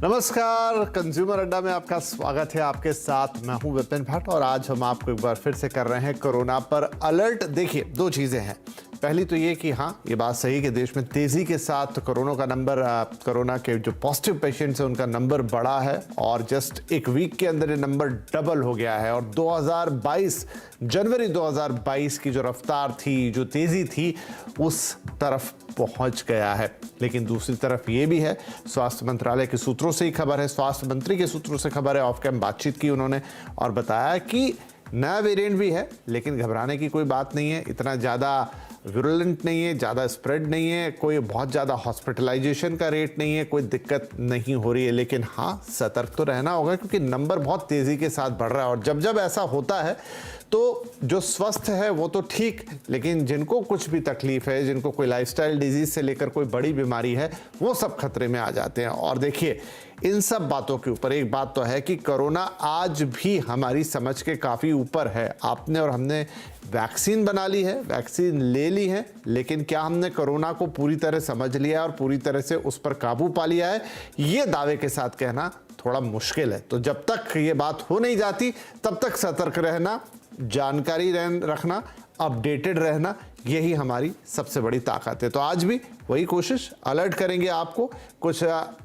नमस्कार, कंज्यूमर अड्डा में आपका स्वागत है। आपके साथ मैं हूं विपिन भट्ट और आज हम आपको एक बार फिर से कर रहे हैं कोरोना पर अलर्ट। देखिए, दो चीज़ें हैं। पहली तो ये कि हाँ, ये बात सही कि देश में तेज़ी के साथ कोरोना के जो पॉजिटिव पेशेंट्स हैं उनका नंबर बढ़ा है और जस्ट एक वीक के अंदर ये नंबर डबल हो गया है और जनवरी 2022 की जो रफ्तार थी, जो तेज़ी थी, उस तरफ पहुंच गया है। लेकिन दूसरी तरफ ये भी है, स्वास्थ्य मंत्रालय के सूत्रों से ही खबर है, स्वास्थ्य मंत्री के सूत्रों से खबर है, ऑफ कैम बातचीत की उन्होंने और बताया कि नया वेरिएंट भी है लेकिन घबराने की कोई बात नहीं है, इतना ज़्यादा विरुलेंट नहीं है, ज़्यादा स्प्रेड नहीं है, कोई बहुत ज़्यादा हॉस्पिटलाइजेशन का रेट नहीं है, कोई दिक्कत नहीं हो रही है। लेकिन हाँ, सतर्क तो रहना होगा क्योंकि नंबर बहुत तेज़ी के साथ बढ़ रहा है और जब जब ऐसा होता है तो जो स्वस्थ है वो तो ठीक, लेकिन जिनको कुछ भी तकलीफ है, जिनको कोई लाइफस्टाइल डिजीज से लेकर कोई बड़ी बीमारी है, वो सब खतरे में आ जाते हैं। और देखिए, इन सब बातों के ऊपर एक बात तो है कि कोरोना आज भी हमारी समझ के काफ़ी ऊपर है। आपने और हमने वैक्सीन बना ली है, वैक्सीन ले ली है, लेकिन क्या हमने कोरोना को पूरी तरह समझ लिया और पूरी तरह से उस पर काबू पा लिया है, ये दावे के साथ कहना थोड़ा मुश्किल है। तो जब तक ये बात हो नहीं जाती तब तक सतर्क रहना, जानकारी रखना, अपडेटेड रहना, यही हमारी सबसे बड़ी ताकत है। तो आज भी वही कोशिश, अलर्ट करेंगे आपको, कुछ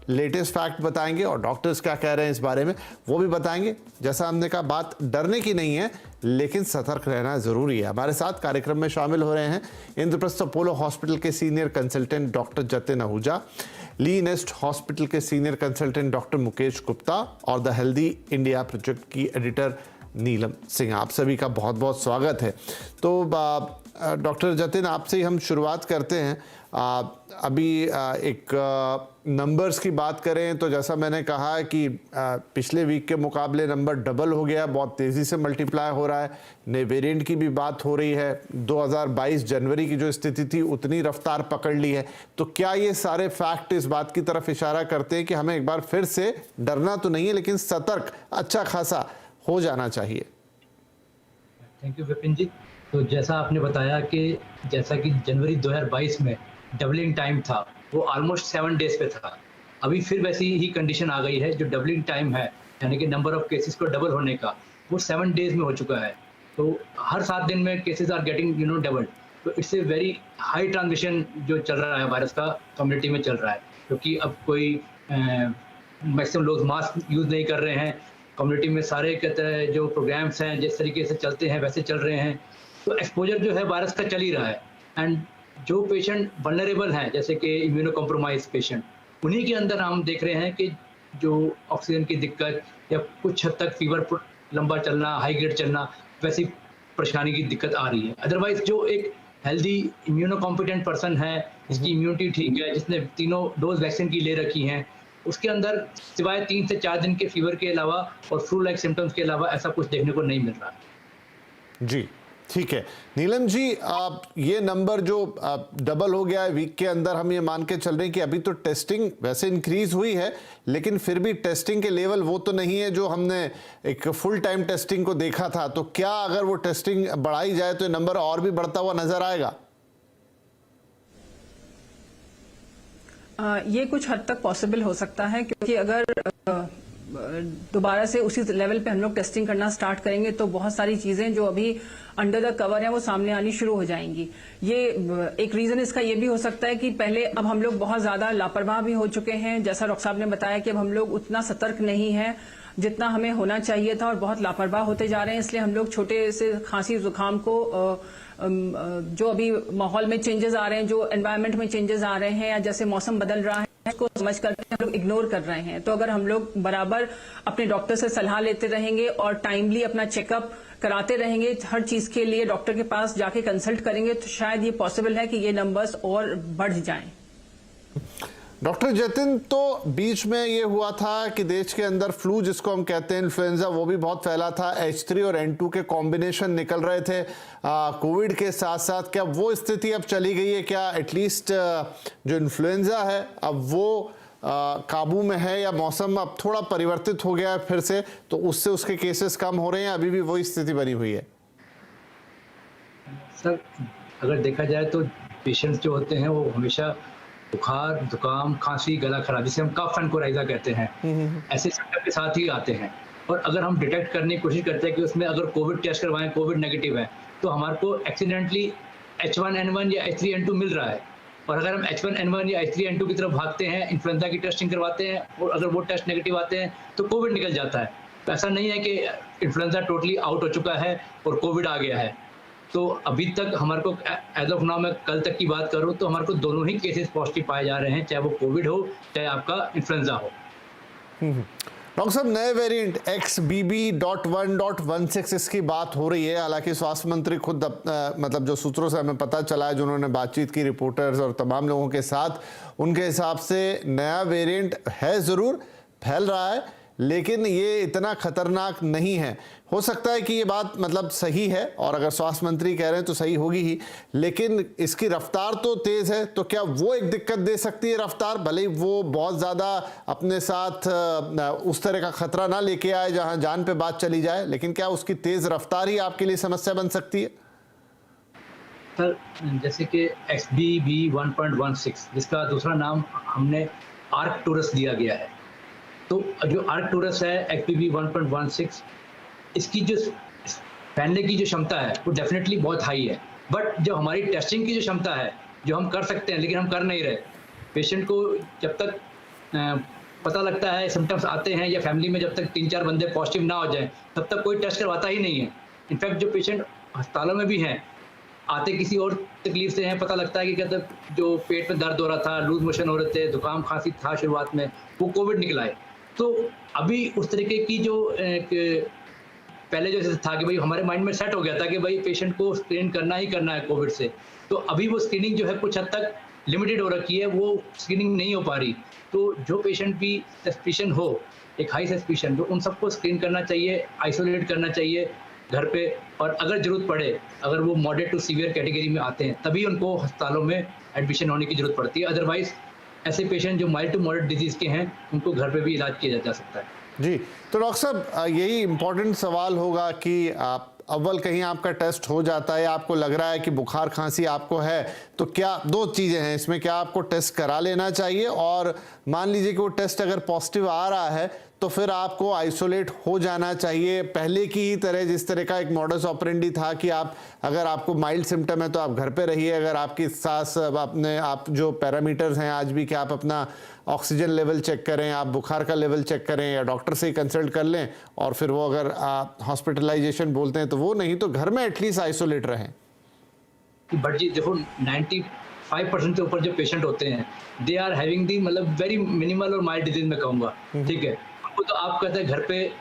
लेटेस्ट फैक्ट बताएंगे और डॉक्टर्स क्या कह रहे हैं इस बारे में वो भी बताएंगे। जैसा हमने कहा, बात डरने की नहीं है लेकिन सतर्क रहना ज़रूरी है। हमारे साथ कार्यक्रम में शामिल हो रहे हैं इंद्रप्रस्थ अपोलो हॉस्पिटल के senior consultant doctor Jatin Ahuja, ली नेस्ट हॉस्पिटल के senior consultant doctor Mukesh Gupta और द हेल्दी इंडिया प्रोजेक्ट की एडिटर नीलम सिंह। आप सभी का बहुत बहुत स्वागत है। तो डॉक्टर जतिन, आपसे ही हम शुरुआत करते हैं। अभी एक नंबर्स की बात करें तो जैसा मैंने कहा कि पिछले वीक के मुकाबले नंबर डबल हो गया, बहुत तेज़ी से मल्टीप्लाई हो रहा है। नए वेरिएंट की भी बात हो रही है। 2022 जनवरी की जो स्थिति थी उतनी रफ्तार पकड़ ली है। तो क्या ये सारे फैक्ट इस बात की तरफ इशारा करते हैं कि हमें एक बार फिर से डरना तो नहीं है लेकिन सतर्क अच्छा खासा हो जाना चाहिए? थैंक यू विपिन जी। तो जैसा आपने बताया कि जैसा कि जनवरी 2022 में डबलिंग टाइम था, वो ऑलमोस्ट 7 डेज पे था। अभी फिर वैसी ही कंडीशन आ गई है, जो डबलिंग टाइम है यानी कि नंबर ऑफ केसेस को डबल होने का, वो 7 डेज में हो चुका है। तो हर 7 दिन में केसेस आर गेटिंग डबल। तो it's a very high transmission जो चल रहा है वायरस का, कम्युनिटी में चल रहा है, क्योंकि अब कोई मैक्सिमम लोग मास्क यूज़ नहीं कर रहे हैं। कम्युनिटी में सारे कहते हैं जो प्रोग्राम्स हैं जिस तरीके से चलते हैं वैसे चल रहे हैं। तो एक्सपोजर जो है वायरस का चल ही रहा है। एंड जो पेशेंट वल्नरेबल हैं, जैसे कि इम्यूनो कॉम्प्रोमाइज पेशेंट, उन्हीं के अंदर हम देख रहे हैं कि जो ऑक्सीजन की दिक्कत या कुछ हद तक फीवर लंबा चलना, हाई ग्रेड चलना, वैसी परेशानी की दिक्कत आ रही है। अदरवाइज जो एक हेल्दी इम्यूनो कॉम्पिटेंट पर्सन है, जिसकी इम्यूनिटी ठीक है, जिसने तीनों डोज वैक्सीन की ले रखी हैं, उसके अंदर सिवाय 3 से 4 दिन के फीवर के अलावा और फ्लू लाइक सिम्टम्स के अलावा ऐसा कुछ देखने को नहीं मिल रहा। जी, ठीक है। नीलम जी, ये नंबर जो डबल हो गया है वीक के अंदर, हम ये मान के चल रहे हैं कि अभी तो टेस्टिंग वैसे इंक्रीज हुई है लेकिन फिर भी टेस्टिंग के लेवल वो तो नहीं है जो हमने एक फुल टाइम टेस्टिंग को देखा था। तो क्या अगर वो टेस्टिंग बढ़ाई जाए तो ये नंबर और भी बढ़ता हुआ नजर आएगा? ये कुछ हद तक पॉसिबल हो सकता है, क्योंकि अगर दोबारा से उसी लेवल पे हम लोग टेस्टिंग करना स्टार्ट करेंगे तो बहुत सारी चीजें जो अभी अंडर द कवर है वो सामने आनी शुरू हो जाएंगी। ये एक रीजन इसका ये भी हो सकता है कि पहले अब हम लोग बहुत ज्यादा लापरवाह भी हो चुके हैं। जैसा डॉक्टर साहब ने बताया कि अब हम लोग उतना सतर्क नहीं है जितना हमें होना चाहिए था और बहुत लापरवाह होते जा रहे हैं। इसलिए हम लोग छोटे से खांसी जुकाम को जो अभी माहौल में चेंजेस आ रहे हैं, जो एनवायरनमेंट में चेंजेस आ रहे हैं या जैसे मौसम बदल रहा है, उसको समझ करके हम लोग इग्नोर कर रहे हैं। तो अगर हम लोग बराबर अपने डॉक्टर से सलाह लेते रहेंगे और टाइमली अपना चेकअप कराते रहेंगे, हर चीज के लिए डॉक्टर के पास जाके कंसल्ट करेंगे, तो शायद ये पॉसिबल है कि ये नंबर्स और बढ़ जाएं। डॉक्टर जतिन, तो बीच में ये हुआ था कि देश के अंदर फ्लू जिसको हम कहते हैं, इन्फ्लुएंजा, वो भी बहुत फैला था। H3 और N2 के कॉम्बिनेशन निकल रहे थे कोविड के साथ साथ। क्या वो स्थिति अब चली गई है? क्या एटलीस्ट जो इन्फ्लुएंजा है अब वो काबू में है या मौसम अब थोड़ा परिवर्तित हो गया है फिर से, तो उससे उसके केसेस कम हो रहे हैं? अभी भी वही स्थिति बनी हुई है? सर, अगर देखा जाए तो पेशेंट्स जो होते हैं वो हमेशा बुखार, जुकाम, खांसी, गला खराब, जिसे हम कफ एंड कोराइजा कहते हैं, ऐसे सिम्टम के साथ ही आते हैं। और अगर हम डिटेक्ट करने की कोशिश करते हैं कि उसमें अगर कोविड टेस्ट करवाएं, कोविड नेगेटिव है, तो हमारे को एक्सीडेंटली H1N1 या H3N2 मिल रहा है। और अगर हम H1N1 या H3N2 की तरफ भागते हैं, इन्फ्लुएंजा की टेस्टिंग करवाते हैं और अगर वो टेस्ट नेगेटिव आते हैं तो कोविड निकल जाता है। तो ऐसा नहीं है कि इन्फ्लुएंजा टोटली आउट हो चुका है और कोविड आ गया है। तो अभी तक हमारे को एज ऑफ नाउ, मैं कल तक की बात करूं तो हमारे को दोनों ही केसेस पॉजिटिव पाए जा रहे हैं, चाहे वो कोविड हो चाहे आपका इन्फ्लुएंजा हो। डॉक्टर साहब, नए वेरिएंट XBB.1.16 इसकी बात हो रही है। हालांकि स्वास्थ्य मंत्री खुद मतलब जो सूत्रों से हमें पता चला है, जिन्होंने बातचीत की रिपोर्टर्स और तमाम लोगों के साथ, उनके हिसाब से नया वेरिएंट है, ज़रूर फैल रहा है, लेकिन ये इतना खतरनाक नहीं है। हो सकता है कि ये बात मतलब सही है, और अगर स्वास्थ्य मंत्री कह रहे हैं तो सही होगी ही, लेकिन इसकी रफ्तार तो तेज़ है। तो क्या वो एक दिक्कत दे सकती है रफ्तार, भले ही वो बहुत ज़्यादा अपने साथ उस तरह का खतरा ना लेके आए जहां जान पे बात चली जाए, लेकिन क्या उसकी तेज़ रफ्तार ही आपके लिए समस्या बन सकती है? सर, जैसे कि XBB.1.16 जिसका दूसरा नाम हमने आर्कटूरस दिया गया है, तो जो आर्कटूरस है XBB.1.16, इसकी जो फैलने की जो क्षमता है वो डेफिनेटली बहुत हाई है। बट जो हमारी टेस्टिंग की जो क्षमता है, जो हम कर सकते हैं लेकिन हम कर नहीं रहे, पेशेंट को जब तक पता लगता है, सिम्टम्स आते हैं, या फैमिली में जब तक 3-4 बंदे पॉजिटिव ना हो जाए, तब तक कोई टेस्ट करवाता ही नहीं है। इनफैक्ट जो पेशेंट अस्पतालों में भी हैं, आते किसी और तकलीफ से हैं, पता लगता है कि कहते जो पेट में दर्द हो रहा था, लूज मोशन हो रहे थे, जुकाम खांसी था शुरुआत में, वो कोविड निकला है। तो अभी उस तरीके की जो पहले जैसे था कि भाई हमारे माइंड में सेट हो गया था कि भाई पेशेंट को स्क्रीन करना ही करना है कोविड से, तो अभी वो स्क्रीनिंग जो है कुछ हद तक लिमिटेड हो रखी है, वो स्क्रीनिंग नहीं हो पा रही। तो जो पेशेंट भी सस्पिशन हो, एक हाई सस्पिशन, तो उन सबको स्क्रीन करना चाहिए, आइसोलेट करना चाहिए घर पे, और अगर जरूरत पड़े, अगर वो मॉडरेट टू सीवियर कैटेगरी में आते हैं, तभी उनको अस्पतालों में एडमिशन होने की जरूरत पड़ती है। अदरवाइज ऐसे पेशेंट जो माइल्ड टू मॉडरेट डिजीज के हैं, उनको घर पे भी इलाज किया जा सकता है। जी, तो डॉक्टर साहब, यही इम्पोर्टेंट सवाल होगा कि अव्वल कहीं आपका टेस्ट हो जाता है, आपको लग रहा है कि बुखार खांसी आपको है, तो क्या दो चीज़ें हैं इसमें, क्या आपको टेस्ट करा लेना चाहिए, और मान लीजिए कि वो टेस्ट अगर पॉजिटिव आ रहा है तो फिर आपको आइसोलेट हो जाना चाहिए, पहले की ही तरह, जिस तरह का एक मॉडस ऑपरेंडी था कि आप अगर आपको माइल्ड सिम्टम है तो आप घर पे रहिए, अगर आपकी सांस आप जो पैरामीटर्स हैं आज भी, कि आप अपना ऑक्सीजन लेवल चेक करें, आप बुखार का लेवल चेक करें, या डॉक्टर से ही कंसल्ट कर लें, और फिर वो अगर हॉस्पिटलाइजेशन बोलते हैं तो वो, नहीं तो घर में एटलीस्ट आइसोलेट रहें। बट जी देखो, 95% से ऊपर जो पेशेंट होते हैं, दे आर हैविंग दी मतलब वेरी मिनिमल और माइल्ड डिजीज, मैं कहूँगा, ठीक है। उनको तो आप कहते हैं घर पे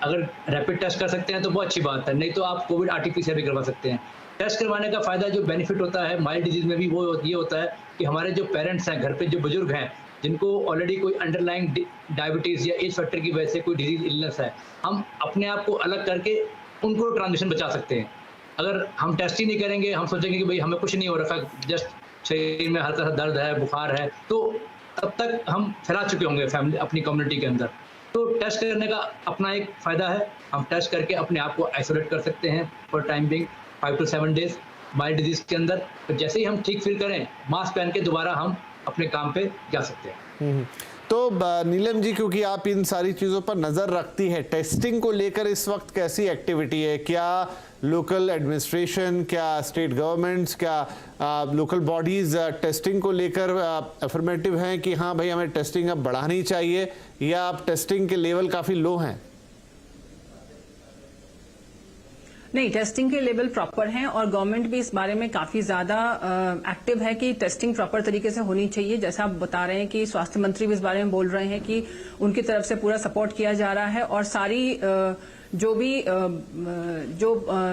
अगर रैपिड टेस्ट कर सकते हैं तो बहुत अच्छी बात है, नहीं तो आप कोविड RT-PCR भी करवा सकते हैं। टेस्ट करवाने का फायदा, जो बेनिफिट होता है माइल्ड डिजीज में भी, वो ये होता है कि हमारे जो पेरेंट्स हैं घर पे, जो बुजुर्ग हैं, जिनको ऑलरेडी कोई अंडरलाइंग डायबिटीज़ या एज फैक्टर की वजह से कोई डिजीज इलनेस है, हम अपने आप को अलग करके उनको ट्रांसमिशन बचा सकते हैं। अगर हम टेस्ट ही नहीं करेंगे, हम सोचेंगे कि भाई हमें कुछ नहीं हो रखा, जस्ट शरीर में हल्का सा दर्द है, बुखार है, तो तब तक हम फैला चुके होंगे फैमिली, अपनी कम्युनिटी के अंदर। तो टेस्ट करने का अपना एक फ़ायदा है, हम टेस्ट करके अपने आप को आइसोलेट कर सकते हैं for time being 5 to 7 days mild disease के अंदर। तो जैसे ही हम ठीक फील करें, मास्क पहन के दोबारा हम अपने काम पे जा सकते हैं। तो नीलम जी, क्योंकि आप इन सारी चीज़ों पर नज़र रखती है, टेस्टिंग को लेकर इस वक्त कैसी एक्टिविटी है? क्या लोकल एडमिनिस्ट्रेशन, क्या स्टेट गवर्नमेंट्स, क्या लोकल बॉडीज़ टेस्टिंग को लेकर अफर्मेटिव हैं कि हाँ भाई हमें टेस्टिंग अब बढ़ानी चाहिए, या आप टेस्टिंग के लेवल काफ़ी लो हैं? नहीं, टेस्टिंग के लेवल प्रॉपर हैं और गवर्नमेंट भी इस बारे में काफी ज्यादा एक्टिव है कि टेस्टिंग प्रॉपर तरीके से होनी चाहिए। जैसा आप बता रहे हैं कि स्वास्थ्य मंत्री भी इस बारे में बोल रहे हैं कि उनकी तरफ से पूरा सपोर्ट किया जा रहा है, और सारी जो भी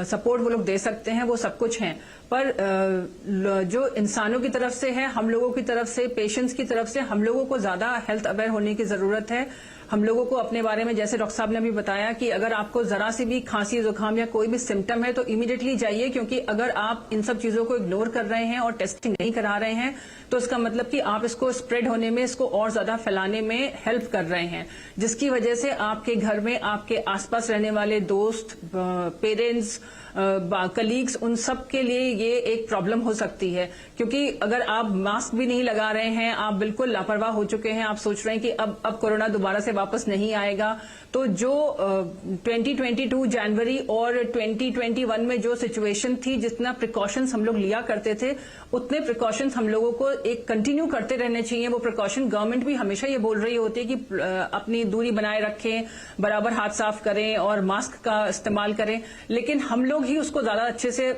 सपोर्ट वो लोग दे सकते हैं वो सब कुछ है। पर जो इंसानों की तरफ से है, हम लोगों की तरफ से, पेशेंट्स की तरफ से, हम लोगों को ज्यादा हेल्थ अवेयर होने की जरूरत है। हम लोगों को अपने बारे में, जैसे डॉक्टर साहब ने अभी बताया कि अगर आपको जरा सी भी खांसी जुकाम या कोई भी सिम्टम है तो इमीडिएटली जाइए, क्योंकि अगर आप इन सब चीजों को इग्नोर कर रहे हैं और टेस्टिंग नहीं करा रहे हैं तो इसका मतलब कि आप इसको स्प्रेड होने में, इसको और ज्यादा फैलाने में हेल्प कर रहे हैं, जिसकी वजह से आपके घर में आपके आसपास रहने वाले दोस्त, पेरेंट्स, कलीग्स, उन सब के लिए ये एक प्रॉब्लम हो सकती है। क्योंकि अगर आप मास्क भी नहीं लगा रहे हैं, आप बिल्कुल लापरवाह हो चुके हैं, आप सोच रहे हैं कि अब कोरोना दोबारा से वापस नहीं आएगा, तो जो 2022 जनवरी और 2021 में जो सिचुएशन थी, जितना प्रिकॉशंस हम लोग लिया करते थे, उतने प्रिकॉशंस हम लोगों को एक कंटिन्यू करते रहने चाहिए। वो प्रिकॉशन गवर्नमेंट भी हमेशा ये बोल रही होती है कि अपनी दूरी बनाए रखें, बराबर हाथ साफ करें और मास्क का इस्तेमाल करें, लेकिन हम लोग ही उसको ज्यादा अच्छे से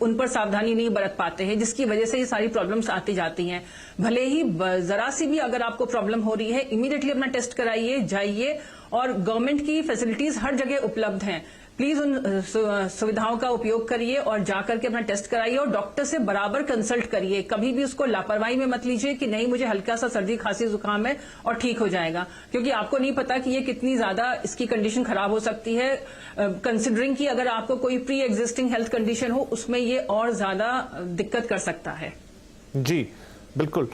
उन पर सावधानी नहीं बरत पाते हैं, जिसकी वजह से ये सारी प्रॉब्लम्स आती जाती हैं। भले ही जरा सी भी अगर आपको प्रॉब्लम हो रही है, इमीडिएटली अपना टेस्ट कराइए, जाइए, और गवर्नमेंट की फैसिलिटीज हर जगह उपलब्ध हैं। प्लीज उन सुविधाओं का उपयोग करिए और जाकर के अपना टेस्ट कराइए और डॉक्टर से बराबर कंसल्ट करिए। कभी भी उसको लापरवाही में मत लीजिए कि नहीं, मुझे हल्का सा सर्दी खांसी जुकाम है और ठीक हो जाएगा, क्योंकि आपको नहीं पता कि ये कितनी ज्यादा इसकी कंडीशन खराब हो सकती है। कंसिडरिंग कि अगर आपको कोई प्री एग्जिस्टिंग हेल्थ कंडीशन हो, उसमें ये और ज्यादा दिक्कत कर सकता है। जी बिल्कुल।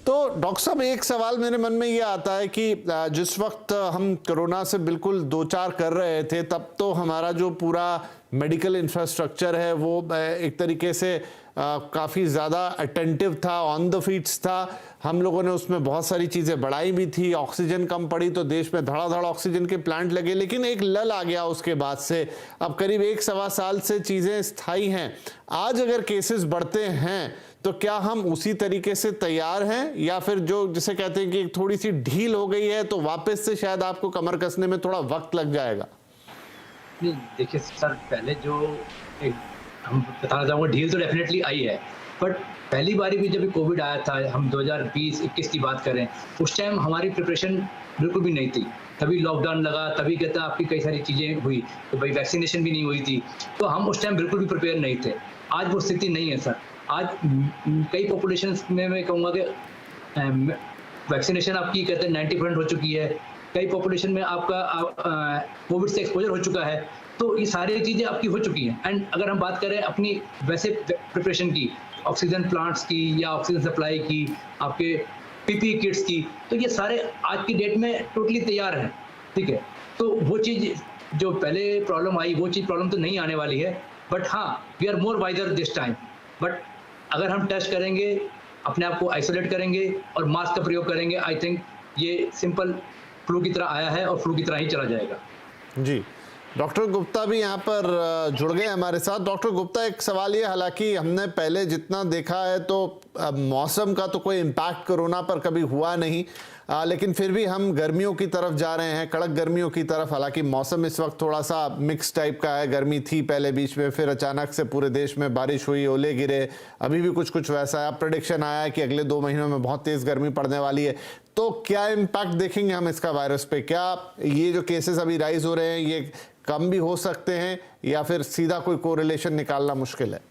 तो डॉक्टर साहब, एक सवाल मेरे मन में ये आता है कि जिस वक्त हम कोरोना से बिल्कुल दो चार कर रहे थे, तब तो हमारा जो पूरा मेडिकल इंफ्रास्ट्रक्चर है वो एक तरीके से काफ़ी ज़्यादा अटेंटिव था, ऑन द फीट्स था। हम लोगों ने उसमें बहुत सारी चीज़ें बढ़ाई भी थी, ऑक्सीजन कम पड़ी तो देश में धड़ाधड़ ऑक्सीजन के प्लांट लगे, लेकिन एक लल आ गया उसके बाद से। अब करीब 1-1.25 साल से चीज़ें स्थायी हैं। आज अगर केसेस बढ़ते हैं तो क्या हम उसी तरीके से तैयार हैं, या फिर जो जिसे कहते हैं कि थोड़ी सी ढील हो गई है तो वापस से शायद आपको कमर कसने में थोड़ा वक्त लग जाएगा? नहीं, देखिए सर, पहले जो हम बताना चाहूँगा, ढील तो डेफिनेटली आई है, बट पहली बारी भी जब कोविड आया था, हम 2020-21 की बात करें, उस टाइम हमारी प्रिपरेशन बिल्कुल भी नहीं थी। तभी लॉकडाउन लगा, तभी कहता आपकी कई सारी चीज़ें हुई, तो भाई वैक्सीनेशन भी नहीं हुई थी, तो हम उस टाइम बिल्कुल भी प्रिपेयर नहीं थे। आज वो स्थिति नहीं है सर। आज कई पॉपुलेशन में मैं कहूँगा कि वैक्सीनेशन आपकी कहते हैं 90% हो चुकी है। कई पॉपुलेशन में आपका कोविड से एक्सपोजर हो चुका है, तो ये सारी चीज़ें आपकी हो चुकी हैं। एंड अगर हम बात करें अपनी वैसे प्रिपरेशन की, ऑक्सीजन प्लांट्स की या ऑक्सीजन सप्लाई की, आपके पीपीई किट्स की, तो ये सारे आज की डेट में टोटली तैयार हैं, ठीक है। तो वो चीज़ जो पहले प्रॉब्लम आई, वो चीज़ प्रॉब्लम तो नहीं आने वाली है, बट हाँ, we are more wiser this time. But अगर हम टेस्ट करेंगे, अपने आप को आइसोलेट करेंगे और मास्क का प्रयोग करेंगे, आई थिंक ये सिंपल फ्लू की तरह आया है और फ्लू की तरह ही चला जाएगा। जी, डॉक्टर गुप्ता भी यहाँ पर जुड़ गए हमारे साथ। डॉक्टर गुप्ता, एक सवाल ये, हालांकि हमने पहले जितना देखा है तो मौसम का तो कोई इम्पैक्ट कोरोना पर कभी हुआ नहीं, लेकिन फिर भी हम गर्मियों की तरफ जा रहे हैं, कड़क गर्मियों की तरफ। हालांकि मौसम इस वक्त थोड़ा सा मिक्स टाइप का है, गर्मी थी पहले बीच में, फिर अचानक से पूरे देश में बारिश हुई, ओले गिरे, अभी भी कुछ कुछ वैसा है। अब प्रेडिक्शन आया है कि अगले 2 महीनों में बहुत तेज़ गर्मी पड़ने वाली है। तो क्या इम्पैक्ट देखेंगे हम इसका वायरस पे? क्या ये जो केसेस अभी राइज हो रहे हैं ये कम भी हो सकते हैं, या फिर सीधा कोई कोरिलेशन निकालना मुश्किल है?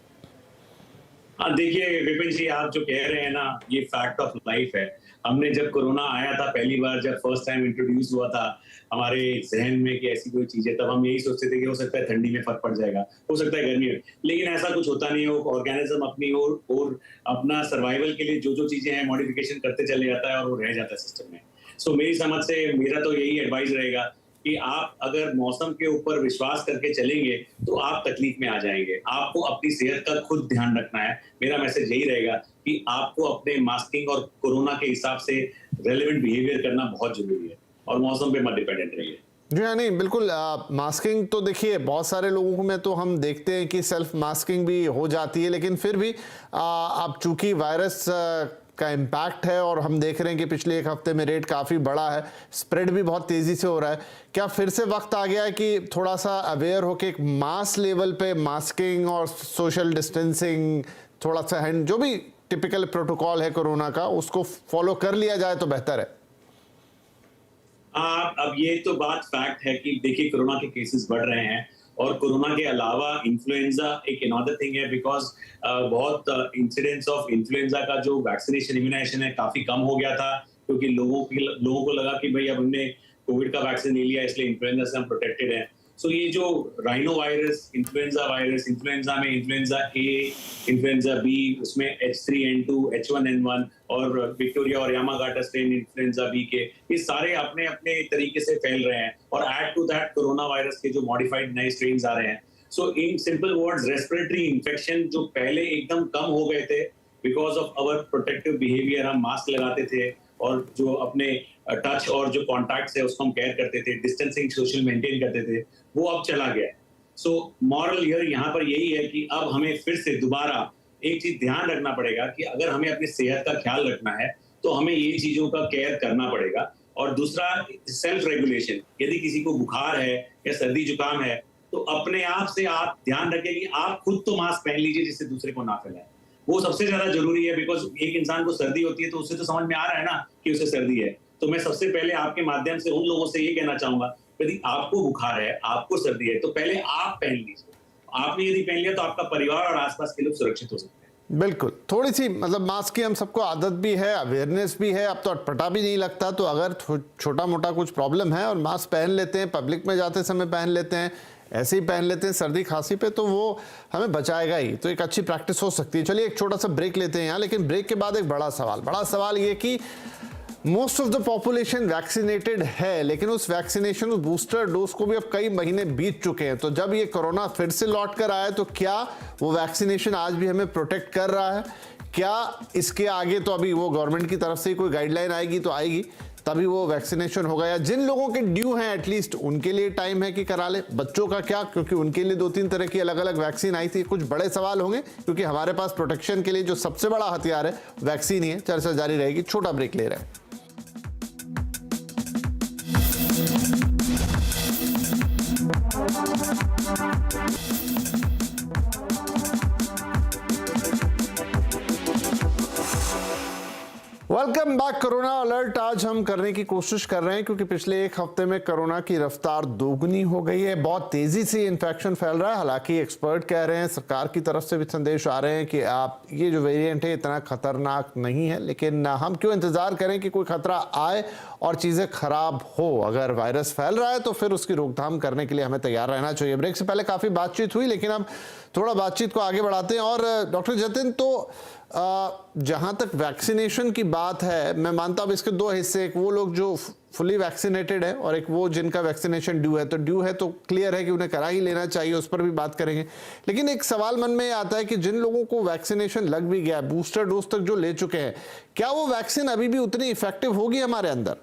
देखिए विपिन जी, आप जो कह रहे हैं ना, ये फैक्ट ऑफ लाइफ है। हमने जब कोरोना आया था पहली बार, जब फर्स्ट टाइम इंट्रोड्यूस हुआ था हमारे जहन में कि ऐसी कोई चीज है, तब हम यही सोचते थे कि हो सकता है ठंडी में फर्क पड़ जाएगा, हो सकता है गर्मी में, लेकिन ऐसा कुछ होता नहीं है। ऑर्गेनिज्म अपनी और अपना सर्वाइवल के लिए जो जो चीजें हैं मॉडिफिकेशन करते चले जाता है और वो रह जाता है सिस्टम में। सो मेरी समझ से मेरा तो यही एडवाइस रहेगा कि आप अगर मौसम के ऊपर विश्वास करके चलेंगे तो आप तकलीफ में आ जाएंगे। आपको अपनी सेहत का खुद ध्यान रखना है। मेरा मैसेज यही रहेगा कि आपको अपने मास्किंग और कोरोना के हिसाब से रेलेवेंट बिहेवियर करना बहुत जरूरी है और मौसम पे मत डिपेंडेंट रहिए। जी हाँ, नहीं बिल्कुल। मास्किंग तो देखिए बहुत सारे लोगों में तो हम देखते हैं कि सेल्फ मास्किंग भी हो जाती है, लेकिन फिर भी अब चूंकि वायरस का इम्पैक्ट है और हम देख रहे हैं कि पिछले 1 हफ्ते में रेट काफ़ी बड़ा है, स्प्रेड भी बहुत तेज़ी से हो रहा है, क्या फिर से वक्त आ गया है कि थोड़ा सा अवेयर होकर एक मास लेवल पे मास्किंग और सोशल डिस्टेंसिंग, थोड़ा सा हैंड, जो भी टिपिकल प्रोटोकॉल है कोरोना का, उसको फॉलो कर लिया जाए तो बेहतर है? अब ये तो बात फैक्ट है कि देखिए कोरोना के केसेस बढ़ रहे हैं और कोरोना के अलावा इन्फ्लुएंजा एक अनदर थिंग है, बिकॉज बहुत इंसिडेंस ऑफ इन्फ्लुएंजा का जो वैक्सीनेशन इम्यूनाइजेशन है काफी कम हो गया था क्योंकि लोगों को लगा कि भाई अब हमने कोविड का वैक्सीन ले लिया इसलिए इन्फ्लुएंजा से हम प्रोटेक्टेड हैं। सो ये जो राइनो वायरस, इन्फ्लुएंजा में इन्फ्लुएंजा ए, इन्फ्लुएंजा बी, उसमें H3N2, H1N1 और विक्टोरिया और यामागाटा स्ट्रेन इन्फ्लुएंजा बी के, ये सारे अपने अपने तरीके से फैल रहे हैं और add to that corona virus के जो मॉडिफाइड नए स्ट्रेन आ रहे हैं। So in simple words, respiratory infection जो पहले एकदम कम हो गए थे because of our protective behaviour, हम मास्क लगाते थे और जो अपने टच और जो कॉन्टैक्ट्स है उसको हम केयर करते थे, डिस्टेंसिंग सोशल मेंटेन करते थे, वो अब चला गया है। सो मॉरल हियर यहाँ पर यही है कि अब हमें फिर से दोबारा एक चीज ध्यान रखना पड़ेगा कि अगर हमें अपनी सेहत का ख्याल रखना है तो हमें ये चीजों का केयर करना पड़ेगा। और दूसरा, सेल्फ रेगुलेशन। यदि किसी को बुखार है या सर्दी जुकाम है तो अपने आप से आप ध्यान रखें कि आप खुद तो मास्क पहन लीजिए जिससे दूसरे को ना फैलाए। वो सबसे ज्यादा जरूरी है, बिकॉज एक इंसान को सर्दी होती है तो उससे तो समझ में आ रहा है ना कि उसे सर्दी है। तो मैं सबसे पहले आपके माध्यम से उन लोगों से ये कहना चाहूंगा, यदि आपको बुखार है, आपको सर्दी है, तो पहले आप पहन लीजिए। आपने यदि पहन लिया तो आपका परिवार और आसपास के लोग सुरक्षित हो सकते हैं। बिल्कुल, थोड़ी सी मतलब मास्क की हम सबको आदत भी है, अवेयरनेस भी है, अब तो अटपटा भी नहीं लगता। तो अगर छोटा मोटा कुछ प्रॉब्लम है और मास्क पहन लेते हैं, पब्लिक में जाते समय पहन लेते हैं, ऐसे ही पहन लेते हैं सर्दी खांसी पे, तो वो हमें बचाएगा ही। तो एक अच्छी प्रैक्टिस हो सकती है। चलिए एक छोटा सा ब्रेक लेते हैं यहाँ, लेकिन ब्रेक के बाद एक बड़ा सवाल ये कि most of the population vaccinated है, लेकिन उस वैक्सीनेशन, उस बूस्टर डोज को भी अब कई महीने बीत चुके हैं। तो जब ये कोरोना फिर से लौट कर आया तो क्या वो वैक्सीनेशन आज भी हमें प्रोटेक्ट कर रहा है? क्या इसके आगे तो अभी वो गवर्नमेंट की तरफ से कोई गाइडलाइन आएगी तो आएगी, तभी वो वैक्सीनेशन होगा, या जिन लोगों के ड्यू हैं एटलीस्ट उनके लिए टाइम है कि करा ले। बच्चों का क्या, क्योंकि उनके लिए 2-3 तरह की अलग अलग वैक्सीन आई थी। कुछ बड़े सवाल होंगे क्योंकि हमारे पास प्रोटेक्शन के लिए जो सबसे बड़ा हथियार है वैक्सीन ही है। चर्चा जारी रहेगी, छोटा ब्रेक ले रहे हैं। Welcome back. कोरोना अलर्ट आज हम करने की कोशिश कर रहे हैं क्योंकि पिछले एक हफ्ते में कोरोना की रफ्तार दोगुनी हो गई है। बहुत तेजी से इन्फेक्शन फैल रहा है। हालांकि एक्सपर्ट कह रहे हैं, सरकार की तरफ से भी संदेश आ रहे हैं कि आप ये जो वेरिएंट है इतना खतरनाक नहीं है, लेकिन हम क्यों इंतजार करें कि कोई खतरा आए और चीजें खराब हो। अगर वायरस फैल रहा है तो फिर उसकी रोकथाम करने के लिए हमें तैयार रहना चाहिए। ब्रेक से पहले काफी बातचीत हुई, लेकिन अब थोड़ा बातचीत को आगे बढ़ाते हैं। और डॉक्टर जतिन, तो जहां तक वैक्सीनेशन की बात है, मैं मानता हूं इसके दो हिस्से, एक वो लोग जो फुली वैक्सीनेटेड है और एक वो जिनका वैक्सीनेशन ड्यू है। तो ड्यू है तो क्लियर है कि उन्हें करा ही लेना चाहिए, उस पर भी बात करेंगे। लेकिन एक सवाल मन में आता है कि जिन लोगों को वैक्सीनेशन लग भी गया, बूस्टर डोज तक जो ले चुके हैं, क्या वो वैक्सीन अभी भी उतनी इफेक्टिव होगी हमारे अंदर?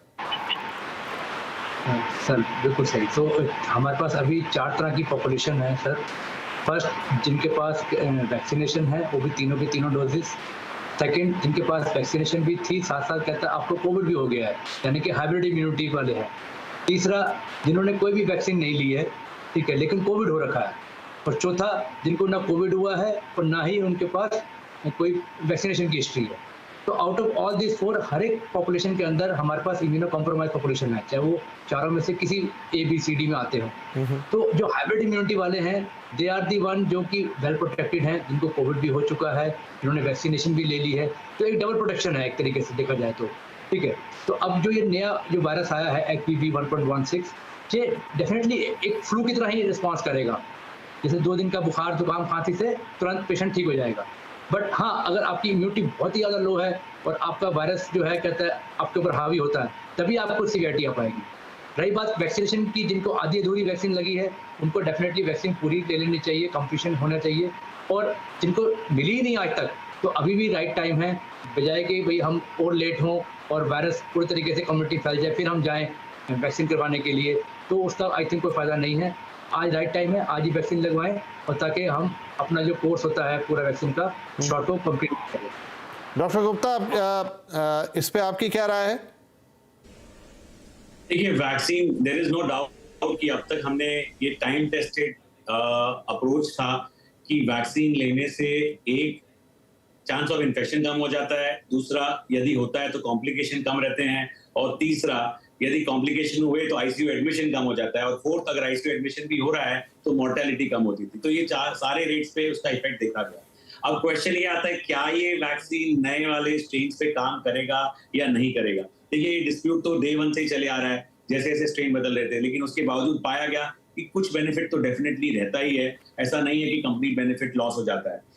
सर बिल्कुल सही। तो हमारे पास अभी 4 तरह की पॉपुलेशन है सर। फर्स्ट, जिनके पास वैक्सीनेशन है वो भी तीनों के तीनों डोजेस। सेकंड, जिनके पास वैक्सीनेशन भी थी, साथ साथ कहता है आपको कोविड भी हो गया है, यानी कि हाइब्रिड इम्यूनिटी वाले हैं। तीसरा, जिन्होंने कोई भी वैक्सीन नहीं ली है, ठीक है, लेकिन कोविड हो रखा है। और चौथा, जिनको ना कोविड हुआ है और ना ही उनके पास कोई वैक्सीनेशन की हिस्ट्री है। तो आउट ऑफ ऑल दिस 4, हर एक पॉपुलेशन के अंदर हमारे पास इम्यूनो कॉम्प्रोमाइज पॉपुलेशन है, चाहे वो चारों में से किसी ABCD में आते हो। तो जो हाइब्रिड इम्यूनिटी वाले हैं, दे आर दी वन जो कि वेल प्रोटेक्टेड हैं, जिनको कोविड भी हो चुका है, जिन्होंने वैक्सीनेशन भी ले ली है। तो एक डबल प्रोटेक्शन है एक तरीके से देखा जाए तो, ठीक है। तो अब जो ये नया जो वायरस आया है XBB 1.16, ये डेफिनेटली एक फ्लू की तरह ही रिस्पॉन्स करेगा। जैसे 2 दिन का बुखार, जुकाम, खांसी से तुरंत पेशेंट ठीक हो जाएगा। बट हाँ, अगर आपकी इम्यूनिटी बहुत ही ज़्यादा लो है और आपका वायरस जो है कहता है आपके ऊपर हावी होता है, तभी आपको सिवियरिटी आ पाएगी। रही बात वैक्सीनेशन की, जिनको आधी अधूरी वैक्सीन लगी है उनको डेफिनेटली वैक्सीन पूरी ले लेनी चाहिए, कंप्लीशन होना चाहिए। और जिनको मिली ही नहीं आज तक, तो अभी भी राइट टाइम है, बजाय कि भाई हम और लेट हों और वायरस पूरी तरीके से कम्युनिटी फैल जाए फिर हम जाएँ वैक्सीन करवाने के लिए, तो उसका आई थिंक कोई फ़ायदा नहीं है। आज राइट टाइम है, आज ही वैक्सीन लगवाएं और ताकि हम अपना जो कोर्स होता है पूरा वैक्सीन का शॉर्ट को कंप्लीट करें। डॉक्टर गुप्ता, इस पे आपकी क्या राय है? देखिए, vaccine, there is no doubt कि अब तक हमने ये टाइम टेस्टेड अप्रोच था कि वैक्सीन लेने से एक, चांस ऑफ इन्फेक्शन कम हो जाता है, दूसरा यदि होता है तो कॉम्प्लिकेशन कम रहते हैं, और तीसरा यदि कॉम्प्लिकेशन हुए तो आईसीयू एडमिशन कम हो जाता है, और फोर्थ, अगर आईसीयू एडमिशन भी हो रहा है तो मोर्टेलिटी कम होती थी। तो ये सारे रेट्स पे उसका इफेक्ट देखा गया। अब क्वेश्चन ये आता है, क्या ये वैक्सीन नए वाले स्ट्रेन पे काम करेगा या नहीं करेगा? देखिए ये डिस्प्यूट तो डे 1 से ही चले आ रहा है, जैसे जैसे स्ट्रेन बदल रहे थे, लेकिन उसके बावजूद पाया गया कि कुछ बेनिफिट तो डेफिनेटली रहता ही है। ऐसा नहीं है कि कंप्लीट बेनिफिट लॉस हो जाता है।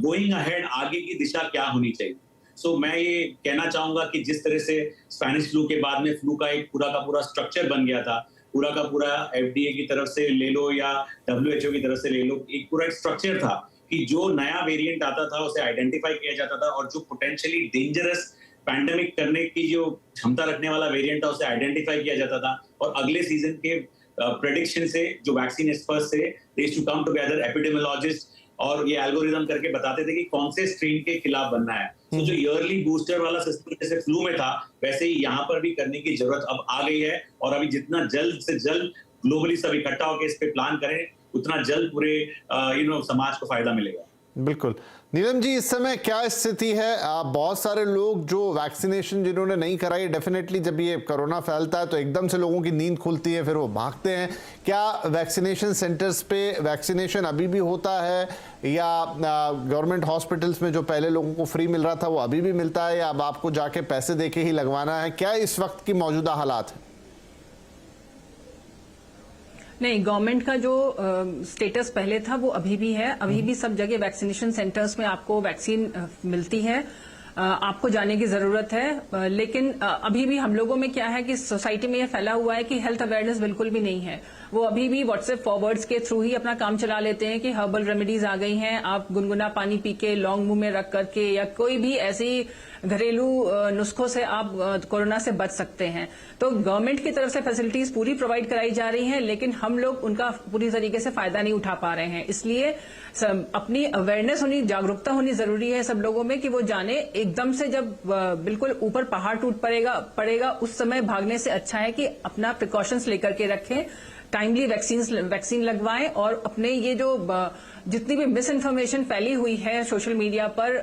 गोइंग अहेड आगे की दिशा क्या होनी चाहिए? सो मैं ये कहना चाहूंगा कि जिस तरह से स्पेनिश फ्लू के बाद में फ्लू का एक पूरा का पूरा स्ट्रक्चर बन गया था, पूरा का पूरा FDA की तरफ से ले लो या WHO की तरफ से ले लो, एक पूरा एक स्ट्रक्चर था कि जो नया वेरिएंट आता था उसे आइडेंटिफाई किया जाता था और जो पोटेंशियली डेंजरस पैंडेमिक करने की जो क्षमता रखने वाला वेरिएंट था उसे आइडेंटिफाई किया जाता था और अगले सीजन के प्रेडिक्शन से जो वैक्सीन एक्सपर्ट्स थे, they used to come together epidemiologist और ये एल्गोरिदम करके बताते थे कि कौन से स्ट्रेन के खिलाफ बनना है। तो जो ईयरली बूस्टर वाला सिस्टम जैसे फ्लू में था, वैसे ही यहाँ पर भी करने की जरूरत अब आ गई है और अभी जितना जल्द से जल्द ग्लोबली सब इकट्ठा होकर इस पे प्लान करें, उतना जल्द पूरे समाज को फायदा मिलेगा। बिल्कुल। नीलम जी, इस समय क्या स्थिति है? बहुत सारे लोग जो वैक्सीनेशन जिन्होंने नहीं कराई, डेफिनेटली जब ये कोरोना फैलता है तो एकदम से लोगों की नींद खुलती है, फिर वो भागते हैं। क्या वैक्सीनेशन सेंटर्स पे वैक्सीनेशन अभी भी होता है या गवर्नमेंट हॉस्पिटल्स में जो पहले लोगों को फ्री मिल रहा था वो अभी भी मिलता है या अब आपको जाके पैसे दे के ही लगवाना है? क्या इस वक्त की मौजूदा हालात है? नहीं, गवर्नमेंट का जो स्टेटस पहले था वो अभी भी है। अभी भी सब जगह वैक्सीनेशन सेंटर्स में आपको वैक्सीन मिलती है, आपको जाने की जरूरत है। लेकिन अभी भी हम लोगों में क्या है कि सोसाइटी में ये फैला हुआ है कि हेल्थ अवेयरनेस बिल्कुल भी नहीं है। वो अभी भी व्हाट्सएप फॉरवर्ड्स के थ्रू ही अपना काम चला लेते हैं कि हर्बल रेमेडीज आ गई हैं, आप गुनगुना पानी पी के लौंग मुंह में रख करके या कोई भी ऐसी घरेलू नुस्खों से आप कोरोना से बच सकते हैं। तो गवर्नमेंट की तरफ से फैसिलिटीज पूरी प्रोवाइड कराई जा रही हैं, लेकिन हम लोग उनका पूरी तरीके से फायदा नहीं उठा पा रहे हैं। इसलिए अपनी अवेयरनेस होनी, जागरूकता होनी जरूरी है सब लोगों में कि वो जाने। एकदम से जब बिल्कुल ऊपर पहाड़ टूट पड़ेगा उस समय भागने से अच्छा है कि अपना प्रिकॉशंस लेकर के रखें, टाइमली वैक्सीन लगवाएं और अपने ये जो जितनी भी मिस इन्फॉर्मेशन फैली हुई है सोशल मीडिया पर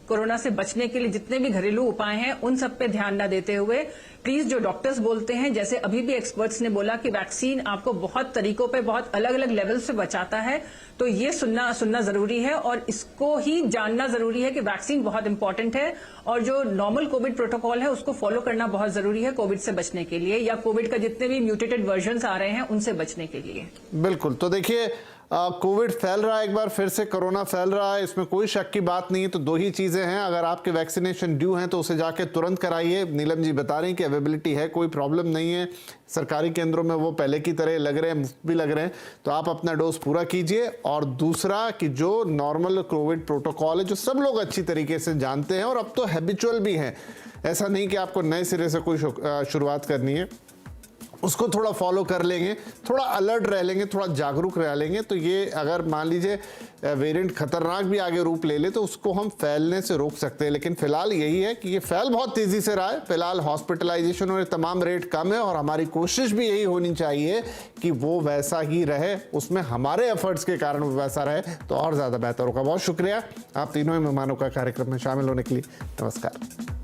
कोरोना से बचने के लिए जितने भी घरेलू उपाय हैं उन सब पे ध्यान न देते हुए प्लीज जो डॉक्टर्स बोलते हैं, जैसे अभी भी एक्सपर्ट्स ने बोला कि वैक्सीन आपको बहुत तरीकों पे बहुत अलग अलग लेवल से बचाता है, तो ये सुनना जरूरी है और इसको ही जानना जरूरी है कि वैक्सीन बहुत इंपॉर्टेंट है और जो नॉर्मल कोविड प्रोटोकॉल है उसको फॉलो करना बहुत जरूरी है कोविड से बचने के लिए या कोविड का जितने भी म्यूटेटेड वर्जन आ रहे हैं उनसे बचने के लिए। बिल्कुल। तो देखिए, कोविड फैल रहा है, एक बार फिर से कोरोना फैल रहा है, इसमें कोई शक की बात नहीं है। तो दो ही चीजें हैं, अगर आपके वैक्सीनेशन ड्यू हैं तो उसे जाके तुरंत कराइए। नीलम जी बता रही हैं कि अवेलेबिलिटी है, कोई प्रॉब्लम नहीं है, सरकारी केंद्रों में वो पहले की तरह लग रहे हैं, मुफ्त भी लग रहे हैं, तो आप अपना डोज पूरा कीजिए। और दूसरा कि जो नॉर्मल कोविड प्रोटोकॉल है जो सब लोग अच्छी तरीके से जानते हैं और अब तो हैबिचुअल भी हैं, ऐसा नहीं कि आपको नए सिरे से कोई शुरुआत करनी है, उसको थोड़ा फॉलो कर लेंगे, थोड़ा अलर्ट रह लेंगे, थोड़ा जागरूक रह लेंगे, तो ये अगर मान लीजिए वेरिएंट खतरनाक भी आगे रूप ले ले तो उसको हम फैलने से रोक सकते हैं। लेकिन फिलहाल यही है कि ये फैल बहुत तेजी से रहा है, फिलहाल हॉस्पिटलाइजेशन और तमाम रेट कम है और हमारी कोशिश भी यही होनी चाहिए कि वो वैसा ही रहे, उसमें हमारे एफर्ट्स के कारण वो वैसा रहे तो और ज़्यादा बेहतर होगा। बहुत शुक्रिया आप तीनों ही मेहमानों का कार्यक्रम में शामिल होने के लिए। नमस्कार।